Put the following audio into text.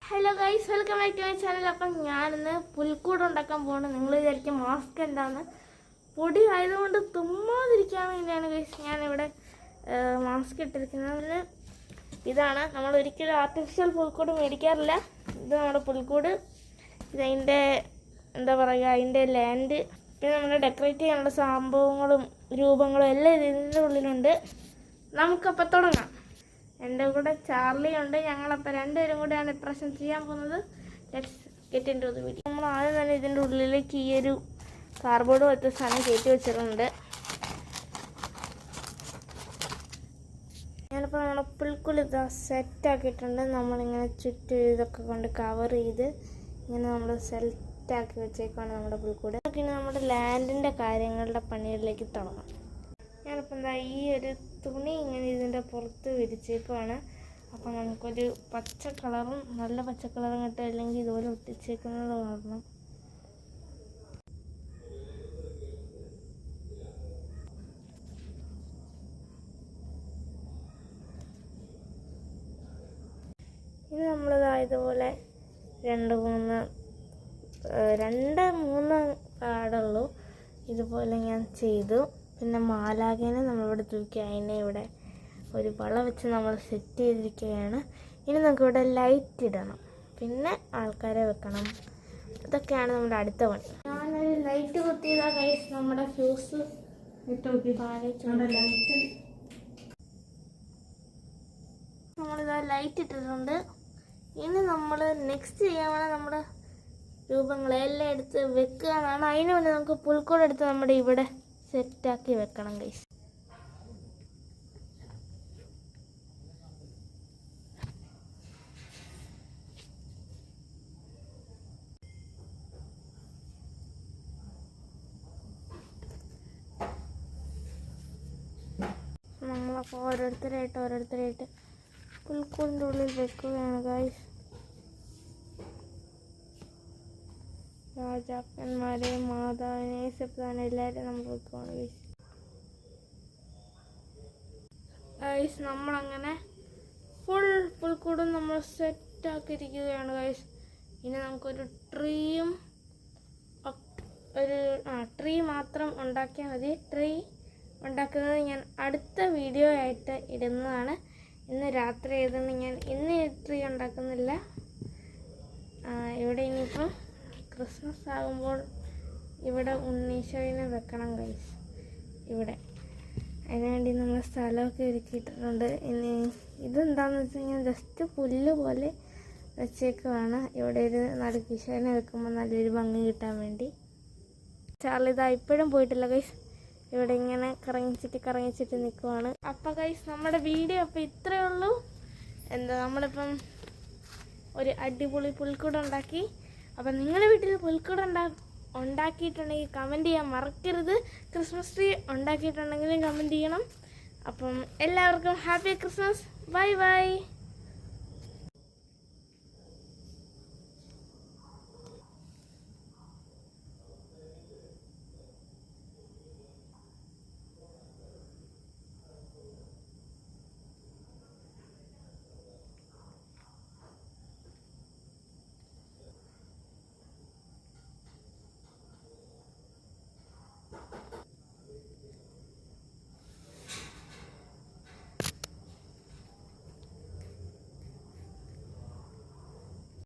Hello guys, welcome back to my channel. അപ്പം ഞാനിന്ന് പുൽക്കൂട് ഉണ്ടാക്കാൻ പോകണം. നിങ്ങൾ വിചാരിക്കും മാസ്ക് എന്താണെന്ന്. പൊടി ആയതുകൊണ്ട് തുമ്മാതിരിക്കാൻ വേണ്ടിയാണ് ഗൈസ് ഞാനിവിടെ മാസ്ക് ഇട്ടിരിക്കുന്നത്. ഇതാണ്, നമ്മൾ ഒരിക്കലും ആർട്ടിഫിഷ്യൽ പുൽക്കൂട് മേടിക്കാറില്ല. ഇത് നമ്മുടെ പുൽക്കൂട്. ഇതതിൻ്റെ എന്താ പറയുക, അതിൻ്റെ ലാൻഡ്, പിന്നെ നമ്മൾ ഡെക്കറേറ്റ് ചെയ്യാനുള്ള സംഭവങ്ങളും രൂപങ്ങളും എല്ലാം ഇതിൻ്റെ ഉള്ളിലുണ്ട്. നമുക്കപ്പോൾ തുടങ്ങാം. എൻ്റെ കൂടെ ചാർലി ഉണ്ട്. ഞങ്ങളപ്പോൾ രണ്ടുപേരും കൂടെയാണ് ഇപ്രാവശ്യം ചെയ്യാൻ പോകുന്നത്. Let's get into the video. നമ്മൾ ആദ്യം തന്നെ ഇതിൻ്റെ ഉള്ളിലേക്ക് ഈ ഒരു കാർഡ്ബോർഡ് പോലത്തെ സാധനം കയറ്റി വെച്ചിട്ടുണ്ട്. ഞാനിപ്പോൾ നമ്മുടെ പുൽക്കുളി സെറ്റാക്കിയിട്ടുണ്ട്. നമ്മളിങ്ങനെ ചുറ്റും ഇതൊക്കെ കൊണ്ട് കവർ ചെയ്ത് ഇങ്ങനെ നമ്മൾ സെറ്റാക്കി വെച്ചേക്കാണ് നമ്മുടെ പുൽക്കൂട്. ഇനി നമ്മുടെ ലാൻഡിൻ്റെ കാര്യങ്ങളുടെ പണികളിലേക്ക് തുടങ്ങാം. ഞാനിപ്പോൾ എന്താ ഈ ഒരു തുണി ഇങ്ങനെ ഇതിൻ്റെ പുറത്ത് വിരിച്ചേക്കുവാണ്. അപ്പം നമുക്കൊരു പച്ച കളറും നല്ല പച്ച കളറും കിട്ടും, അല്ലെങ്കിൽ ഇതുപോലെ ഒട്ടിച്ചേക്കുന്നത് കാണണം. ഇനി നമ്മളിതാ ഇതുപോലെ രണ്ട് മൂന്ന് കാർഡുള്ളൂ. ഇതുപോലെ ഞാൻ ചെയ്തു. പിന്നെ മാലാഖേനെ നമ്മളിവിടെ തൂക്കി അതിനെ ഇവിടെ ഒരു വള വെച്ച് നമ്മൾ സെറ്റ് ചെയ്തിരിക്കുകയാണ്. ഇനി നമുക്കിവിടെ ലൈറ്റ് ഇടണം, പിന്നെ ആൾക്കാരെ വെക്കണം. ഇതൊക്കെയാണ് നമ്മുടെ അടുത്ത പണി. ഞാനൊരു ലൈറ്റ് കുത്തിയതാ ഗൈസ്. നമ്മുടെ ഫ്യൂസ് നമ്മളിതാ ലൈറ്റ് ഇട്ടിട്ടുണ്ട്. ഇനി നമ്മൾ നെക്സ്റ്റ് ചെയ്യാൻ വേണം നമ്മുടെ രൂപങ്ങളെല്ലാം എടുത്ത് വെക്കുക എന്നാണ്. അതിന് വേണ്ടി നമുക്ക് പുൽക്കൂട് എടുത്ത് നമ്മുടെ ഇവിടെ സെറ്റാക്കി വെക്കണം ഗൈസ്. നമ്മളപ്പോൾ ഓരോരുത്തരായിട്ട് പുൽക്കൂടിൻ്റെ ഉള്ളിൽ വെക്കുകയാണ് ഗൈസ്. രാജാക്കന്മാരെ, മാതാവിനെ, സപ്താനെ എല്ലാവരും നമ്മൾ വെക്കുവാണ് ഗൈസ്. നമ്മളങ്ങനെ ഫുൾ പുൽക്കൂടും നമ്മൾ സെറ്റാക്കിയിരിക്കുകയാണ് ഗൈസ്. ഇനി നമുക്കൊരു ട്രീ മാത്രം ഉണ്ടാക്കിയാൽ മതി. ട്രീ ഉണ്ടാക്കുന്നത് ഞാൻ അടുത്ത വീഡിയോ ആയിട്ട് ഇടുന്നതാണ്. ഇന്ന് രാത്രി ആയതുകൊണ്ട് ഞാൻ ഇന്ന് ട്രീ ഉണ്ടാക്കുന്നില്ല. ഇവിടെ ഇനിയിപ്പം ക്രിസ്മസ് ആകുമ്പോൾ ഇവിടെ ഉണ്ണീശോയിനെ വെക്കണം ഗൈസ്. ഇവിടെ അതിനുവേണ്ടി നമ്മൾ സ്ഥലമൊക്കെ ഒരുക്കിയിട്ടുണ്ട്. ഇനി ഇതെന്താണെന്ന് വെച്ച് കഴിഞ്ഞാൽ ജസ്റ്റ് പുല്ല് പോലെ വെച്ചേക്കുവാണ്. ഇവിടെ ഒരു നടുക്കീശോനെ വെക്കുമ്പോൾ നല്ലൊരു ഭംഗി കിട്ടാൻ വേണ്ടി. ചാർലി ഇതാ ഇപ്പോഴും പോയിട്ടില്ല ഗൈസ്. ഇവിടെ ഇങ്ങനെ കറങ്ങിച്ചിട്ട് നിൽക്കുവാണ്. അപ്പോൾ ഗൈസ് നമ്മുടെ വീഡിയോ അപ്പോൾ ഇത്രയേ ഉള്ളൂ. നമ്മളിപ്പം ഒരു അടിപൊളി പുൽക്കൂട് ഉണ്ടാക്കി. അപ്പം നിങ്ങളുടെ വീട്ടിൽ പുൽക്കൂട് ഉണ്ടാക്കിയിട്ടുണ്ടെങ്കിൽ കമൻറ്റ് ചെയ്യാൻ മറക്കരുത്. ക്രിസ്മസ് ട്രീ ഉണ്ടാക്കിയിട്ടുണ്ടെങ്കിലും കമൻറ്റ് ചെയ്യണം. അപ്പം എല്ലാവർക്കും ഹാപ്പി ക്രിസ്മസ്. Bye bye.